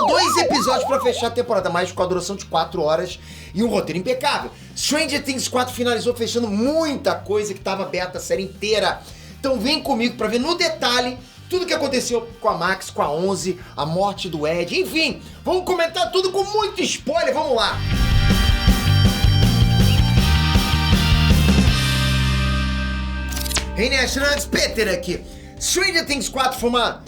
Só 2 episódios pra fechar a temporada, mas com a duração de 4 horas e um roteiro impecável. Stranger Things 4 finalizou fechando muita coisa que tava aberta a série inteira. Então vem comigo pra ver no detalhe tudo que aconteceu com a Max, com a 11, a morte do Ed, enfim. Vamos comentar tudo com muito spoiler, vamos lá. Hey, Nationals, Peter aqui. Stranger Things 4 foi uma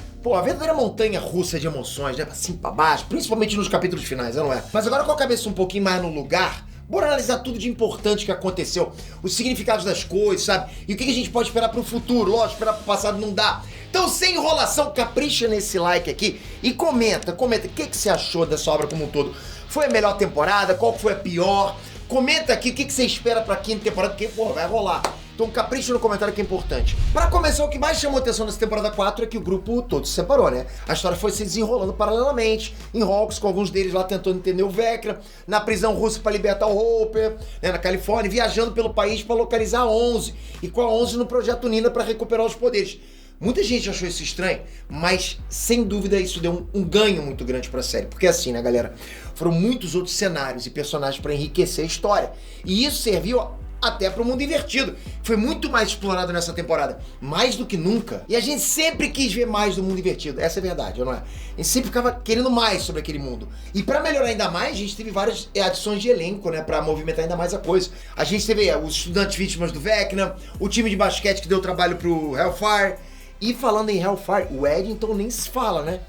verdadeira montanha russa de emoções, né? Pra cima e pra baixo, principalmente nos capítulos finais, não é? Mas agora com a cabeça um pouquinho mais no lugar, bora analisar tudo de importante que aconteceu, os significados das coisas, sabe? E o que a gente pode esperar pro futuro. Lógico, esperar pro passado não dá. Então, sem enrolação, capricha nesse like aqui e comenta o que você achou dessa obra como um todo. Foi a melhor temporada? Qual foi a pior? Comenta aqui o que você espera pra quinta temporada, porque, vai rolar. Então capricha no comentário que é importante. Pra começar, o que mais chamou atenção nessa temporada 4 é que o grupo todo se separou, né? A história foi se desenrolando paralelamente, em Hawks, com alguns deles lá tentando entender o Vecna, na prisão russa pra libertar o Hopper, né, na Califórnia, viajando pelo país pra localizar a 11, e com a 11 no Projeto Nina pra recuperar os poderes. Muita gente achou isso estranho, mas sem dúvida isso deu um ganho muito grande pra série. Porque assim, né, galera, foram muitos outros cenários e personagens pra enriquecer a história. E isso serviu até pro mundo invertido. Foi muito mais explorado nessa temporada, mais do que nunca. E a gente sempre quis ver mais do mundo invertido, essa é a verdade, não é? A gente sempre ficava querendo mais sobre aquele mundo. E pra melhorar ainda mais, a gente teve várias adições de elenco, né, pra movimentar ainda mais a coisa. A gente teve os estudantes vítimas do Vecna, o time de basquete que deu trabalho pro Hellfire. E falando em Hellfire, o Ed então nem se fala, né?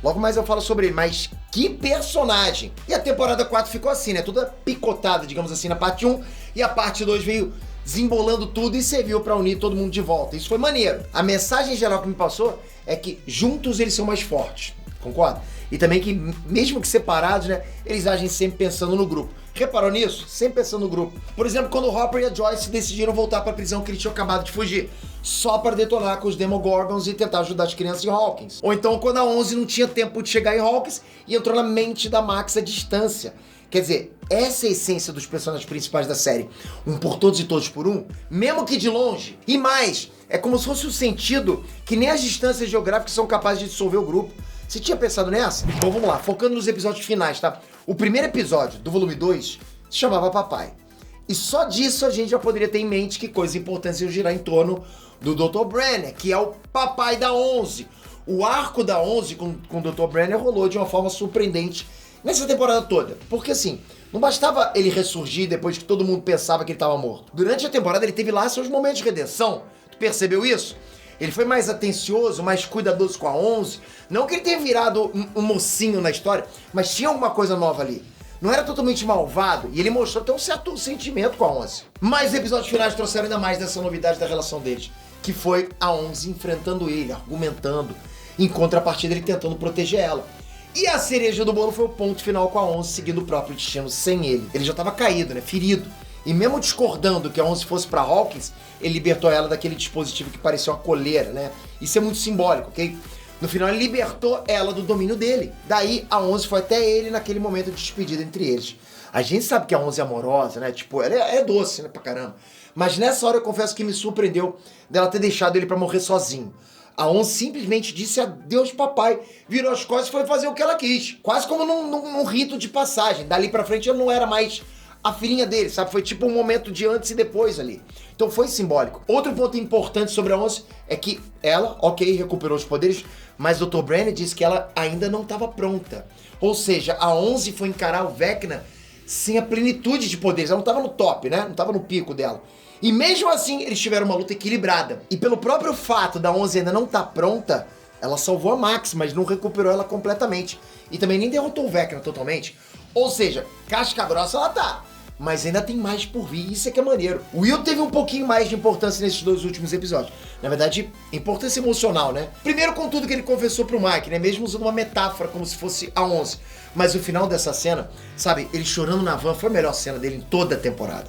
Logo mais eu falo sobre ele, mas que personagem! E a temporada 4 ficou assim, né? Toda picotada, digamos assim, na parte 1. E a parte 2 veio desembolando tudo e serviu pra unir todo mundo de volta. Isso foi maneiro. A mensagem geral que me passou é que juntos eles são mais fortes. Concorda? E também que, mesmo que separados, né? Eles agem sempre pensando no grupo. Reparou nisso? Sempre pensando no grupo. Por exemplo, quando o Hopper e a Joyce decidiram voltar pra prisão que eles tinham acabado de fugir, só para detonar com os Demogorgons e tentar ajudar as crianças em Hawkins. Ou então quando a 11 não tinha tempo de chegar em Hawkins e entrou na mente da Max à distância. Quer dizer, essa é a essência dos personagens principais da série. Um por todos e todos por um, mesmo que de longe. E mais, é como se fosse o sentido que nem as distâncias geográficas são capazes de dissolver o grupo. Você tinha pensado nessa? Bom, vamos lá, focando nos episódios finais, tá? O primeiro episódio do volume 2 se chamava Papai. E só disso a gente já poderia ter em mente que coisas importantes iam girar em torno do Dr. Brenner, que é o papai da 11. O arco da 11 com o Dr. Brenner rolou de uma forma surpreendente nessa temporada toda. Porque assim, não bastava ele ressurgir depois que todo mundo pensava que ele estava morto. Durante a temporada ele teve lá seus momentos de redenção. Tu percebeu isso? Ele foi mais atencioso, mais cuidadoso com a 11. Não que ele tenha virado um mocinho na história, mas tinha alguma coisa nova ali. Não era totalmente malvado, e ele mostrou até um certo sentimento com a 11. Mas os episódios finais trouxeram ainda mais dessa novidade da relação deles, que foi a 11 enfrentando ele, argumentando, em contrapartida ele tentando proteger ela. E a cereja do bolo foi o ponto final com a 11 seguindo o próprio destino sem ele. Ele já estava caído, né, ferido. E mesmo discordando que a 11 fosse pra Hawkins, ele libertou ela daquele dispositivo que parecia uma coleira, né? Isso é muito simbólico, ok? No final ele libertou ela do domínio dele. Daí a 11 foi até ele naquele momento de despedida entre eles. A gente sabe que a 11 é amorosa, né? Tipo, ela é doce, né, pra caramba. Mas nessa hora eu confesso que me surpreendeu dela ter deixado ele pra morrer sozinho. A 11 simplesmente disse adeus papai, virou as costas e foi fazer o que ela quis. Quase como num rito de passagem. Dali pra frente ela não era mais a filhinha dele, sabe? Foi tipo um momento de antes e depois ali. Então foi simbólico. Outro ponto importante sobre a 11 é que ela, ok, recuperou os poderes, mas o Dr. Brenner disse que ela ainda não estava pronta. Ou seja, a 11 foi encarar o Vecna sem a plenitude de poderes. Ela não estava no top, né? Não estava no pico dela. E mesmo assim, eles tiveram uma luta equilibrada. E pelo próprio fato da 11 ainda não estar pronta, ela salvou a Max, mas não recuperou ela completamente. E também nem derrotou o Vecna totalmente. Ou seja, casca grossa ela tá, mas ainda tem mais por vir, isso é que é maneiro. O Will teve um pouquinho mais de importância nesses 2 últimos episódios. Na verdade, importância emocional, né? Primeiro com tudo que ele confessou pro Mike, né? Mesmo usando uma metáfora como se fosse a 11. Mas o final dessa cena, sabe, ele chorando na van, foi a melhor cena dele em toda a temporada.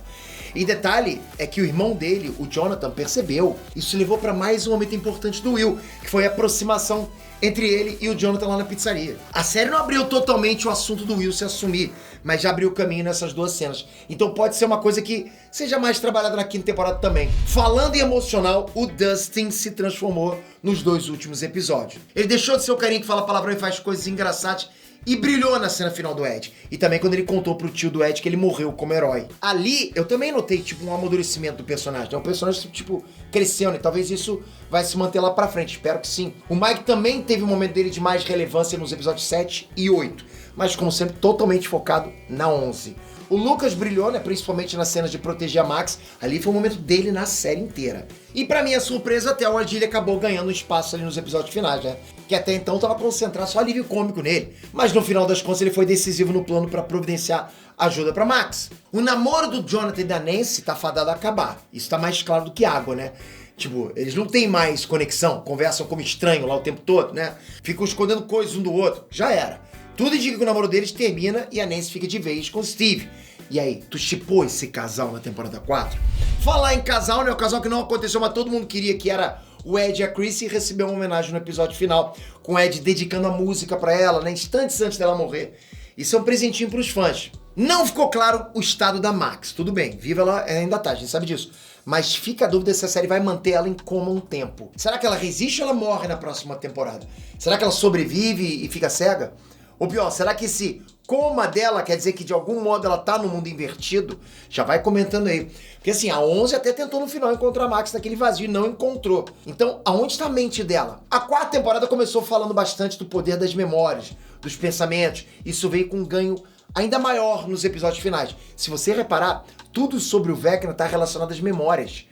E detalhe é que o irmão dele, o Jonathan, percebeu. Isso levou para mais um momento importante do Will, que foi a aproximação entre ele e o Jonathan lá na pizzaria. A série não abriu totalmente o assunto do Will se assumir, mas já abriu o caminho nessas 2 cenas. Então pode ser uma coisa que seja mais trabalhada na quinta temporada também. Falando em emocional, o Dustin se transformou nos 2 últimos episódios. Ele deixou de ser o carinha que fala palavrão e faz coisas engraçadas E brilhou na cena final do Ed. E também quando ele contou pro tio do Ed que ele morreu como herói. Ali, eu também notei, tipo, um amadurecimento do personagem. É um personagem, tipo, crescendo. E talvez isso vai se manter lá pra frente. Espero que sim. O Mike também teve um momento dele de mais relevância nos episódios 7 e 8. Mas, como sempre, totalmente focado na 11. O Lucas brilhou, né, principalmente nas cenas de proteger a Max. Ali foi o momento dele na série inteira. E pra minha surpresa, até o Ardilha acabou ganhando espaço ali nos episódios finais, né? Que até então tava concentrado só alívio cômico nele. Mas no final das contas ele foi decisivo no plano pra providenciar ajuda pra Max. O namoro do Jonathan e da Nancy tá fadado a acabar. Isso tá mais claro do que água, né? Tipo, eles não têm mais conexão, conversam como estranho lá o tempo todo, né? Ficam escondendo coisas um do outro. Já era. Tudo indica que o namoro deles termina e a Nancy fica de vez com o Steve. E aí, tu shippou esse casal na temporada 4? Falar em casal, né? O casal que não aconteceu, mas todo mundo queria, que era o Ed e a Chrissy, recebeu uma homenagem no episódio final, com o Ed dedicando a música pra ela, né? Instantes antes dela morrer. Isso é um presentinho pros fãs. Não ficou claro o estado da Max. Tudo bem, viva ela ainda tá, a gente sabe disso. Mas fica a dúvida se a série vai manter ela em coma um tempo. Será que ela resiste ou ela morre na próxima temporada? Será que ela sobrevive e fica cega? Ou pior, será que esse coma dela quer dizer que de algum modo ela tá no mundo invertido? Já vai comentando aí. Porque assim, a 11 até tentou no final encontrar a Max naquele vazio e não encontrou. Então, aonde está a mente dela? A 4ª temporada começou falando bastante do poder das memórias, dos pensamentos. Isso veio com um ganho ainda maior nos episódios finais. Se você reparar, tudo sobre o Vecna tá relacionado às memórias.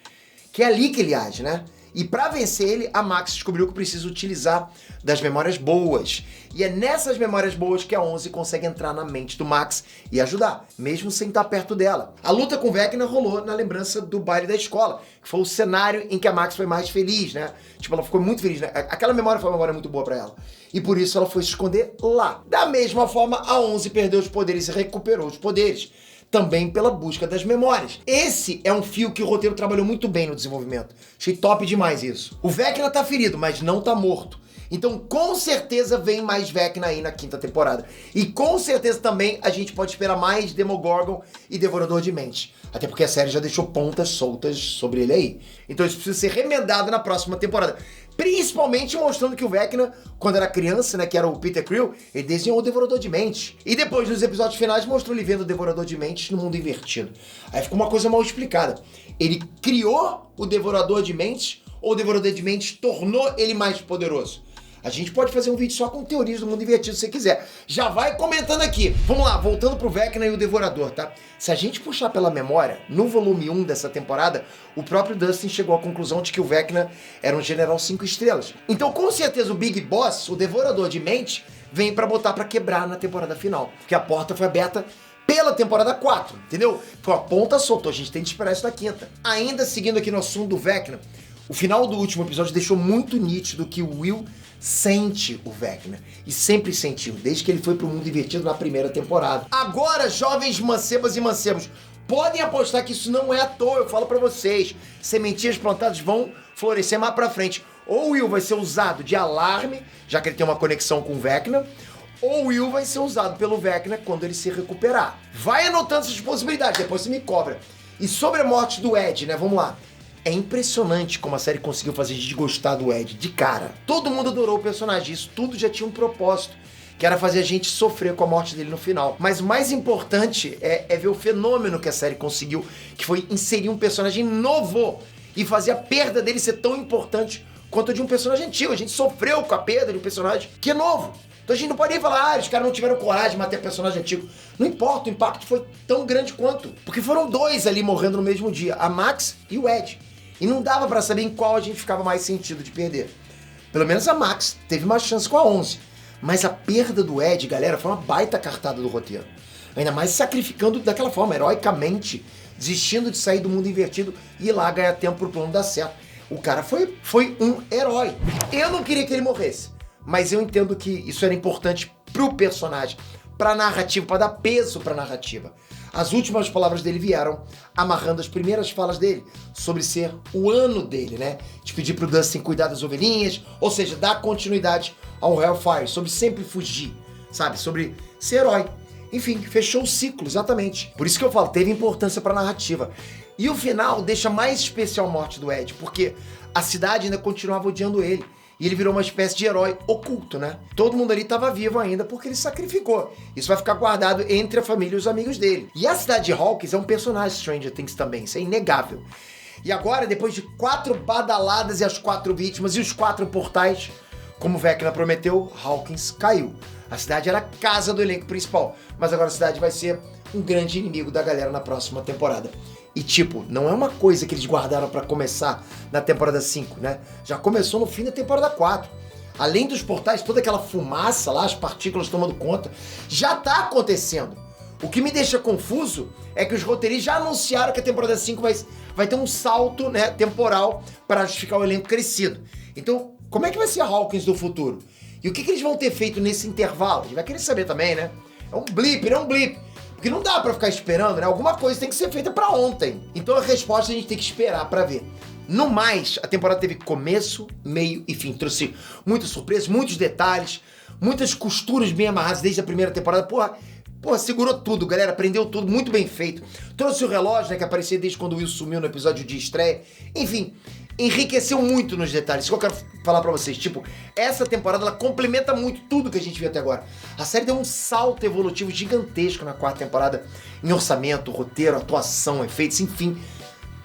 Que é ali que ele age, né? E pra vencer ele, a Max descobriu que precisa utilizar das memórias boas. E é nessas memórias boas que a 11 consegue entrar na mente do Max e ajudar, mesmo sem estar perto dela. A luta com o Vecna rolou na lembrança do baile da escola, que foi o cenário em que a Max foi mais feliz, né? Tipo, ela ficou muito feliz, né? Aquela memória foi uma memória muito boa pra ela. E por isso ela foi se esconder lá. Da mesma forma, a 11 perdeu os poderes e recuperou os poderes. Também pela busca das memórias. Esse é um fio que o roteiro trabalhou muito bem no desenvolvimento. Achei top demais isso. O Vecna tá ferido, mas não tá morto. Então, com certeza, vem mais Vecna aí na 5ª temporada. E com certeza também a gente pode esperar mais Demogorgon e Devorador de Mentes. Até porque a série já deixou pontas soltas sobre ele aí. Então isso precisa ser remendado na próxima temporada. Principalmente mostrando que o Vecna, quando era criança, né, que era o Peter Krill, ele desenhou o Devorador de Mentes. E depois, nos episódios finais, mostrou ele vendo o Devorador de Mentes no mundo invertido. Aí ficou uma coisa mal explicada. Ele criou o Devorador de Mentes, ou o Devorador de Mentes tornou ele mais poderoso? A gente pode fazer um vídeo só com teorias do mundo invertido se você quiser. Já vai comentando aqui. Vamos lá, voltando pro Vecna e o Devorador, tá? Se a gente puxar pela memória, no volume 1 dessa temporada, o próprio Dustin chegou à conclusão de que o Vecna era um general 5 estrelas. Então, com certeza, o Big Boss, o Devorador de Mente, vem pra botar pra quebrar na temporada final. Porque a porta foi aberta pela temporada 4, entendeu? Foi uma ponta solta, a gente tem que esperar isso na 5ª. Ainda seguindo aqui no assunto do Vecna, o final do último episódio deixou muito nítido que o Will sente o Vecna. E sempre sentiu, desde que ele foi pro mundo invertido na 1ª temporada. Agora, jovens mancebas e mancebos, podem apostar que isso não é à toa, eu falo pra vocês. Sementinhas plantadas vão florescer mais pra frente. Ou o Will vai ser usado de alarme, já que ele tem uma conexão com o Vecna, ou o Will vai ser usado pelo Vecna quando ele se recuperar. Vai anotando essas possibilidades, depois você me cobra. E sobre a morte do Ed, né, vamos lá. É impressionante como a série conseguiu fazer a gente gostar do Ed de cara. Todo mundo adorou o personagem, isso tudo já tinha um propósito, que era fazer a gente sofrer com a morte dele no final. Mas o mais importante é ver o fenômeno que a série conseguiu, que foi inserir um personagem novo e fazer a perda dele ser tão importante quanto a de um personagem antigo. A gente sofreu com a perda de um personagem que é novo. Então a gente não pode nem falar, os caras não tiveram coragem de matar personagem antigo. Não importa, o impacto foi tão grande quanto. Porque foram dois ali morrendo no mesmo dia, a Max e o Ed. E não dava pra saber em qual a gente ficava mais sentido de perder. Pelo menos a Max teve uma chance com a 11. Mas a perda do Ed, galera, foi uma baita cartada do roteiro. Ainda mais sacrificando daquela forma, heroicamente, desistindo de sair do mundo invertido e ir lá ganhar tempo pro plano dar certo. O cara foi um herói. Eu não queria que ele morresse, mas eu entendo que isso era importante pro personagem, pra narrativa, pra dar peso pra narrativa. As últimas palavras dele vieram amarrando as primeiras falas dele sobre ser o ano dele, né? De pedir pro Dustin cuidar das ovelhinhas, ou seja, dar continuidade ao Hellfire, sobre sempre fugir, sabe? Sobre ser herói. Enfim, fechou o ciclo, exatamente. Por isso que eu falo, teve importância pra narrativa. E o final deixa mais especial a morte do Ed, porque a cidade ainda continuava odiando ele. E ele virou uma espécie de herói oculto, né? Todo mundo ali tava vivo ainda porque ele sacrificou. Isso vai ficar guardado entre a família e os amigos dele. E a cidade de Hawkins é um personagem Stranger Things também, isso é inegável. E agora, depois de 4 badaladas e as 4 vítimas e os 4 portais, como Vecna prometeu, Hawkins caiu. A cidade era a casa do elenco principal, mas agora a cidade vai ser um grande inimigo da galera na próxima temporada. E tipo, não é uma coisa que eles guardaram pra começar na temporada 5, né? Já começou no fim da temporada 4. Além dos portais, toda aquela fumaça lá, as partículas tomando conta, já tá acontecendo. O que me deixa confuso é que os roteiristas já anunciaram que a temporada 5 vai ter um salto, né, temporal para justificar o elenco crescido. Então, como é que vai ser a Hawkins do futuro? E o que eles vão ter feito nesse intervalo? A gente vai querer saber também, né? É um blip, não é um blip. Porque não dá pra ficar esperando, né? Alguma coisa tem que ser feita pra ontem. Então a resposta a gente tem que esperar pra ver. No mais, a temporada teve começo, meio e fim. Trouxe muitas surpresas, muitos detalhes, muitas costuras bem amarradas desde a primeira temporada. Porra, segurou tudo, galera. Aprendeu tudo, muito bem feito. Trouxe o relógio, né, que aparecia desde quando o Will sumiu no episódio de estreia. Enfim, enriqueceu muito nos detalhes. Isso que eu quero falar pra vocês. Tipo, essa temporada, ela complementa muito tudo que a gente viu até agora. A série deu um salto evolutivo gigantesco na 4ª temporada. Em orçamento, roteiro, atuação, efeitos, enfim.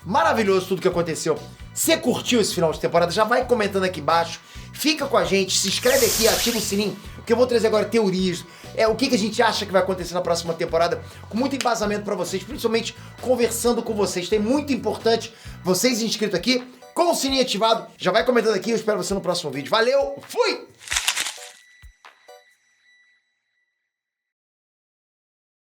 Maravilhoso tudo que aconteceu. Você curtiu esse final de temporada? Já vai comentando aqui embaixo. Fica com a gente, se inscreve aqui, ativa o sininho, porque eu vou trazer agora teorias. O que a gente acha que vai acontecer na próxima temporada, com muito embasamento pra vocês, principalmente conversando com vocês. Tem muito importante vocês inscritos aqui, com o sininho ativado. Já vai comentando aqui, eu espero você no próximo vídeo. Valeu, fui!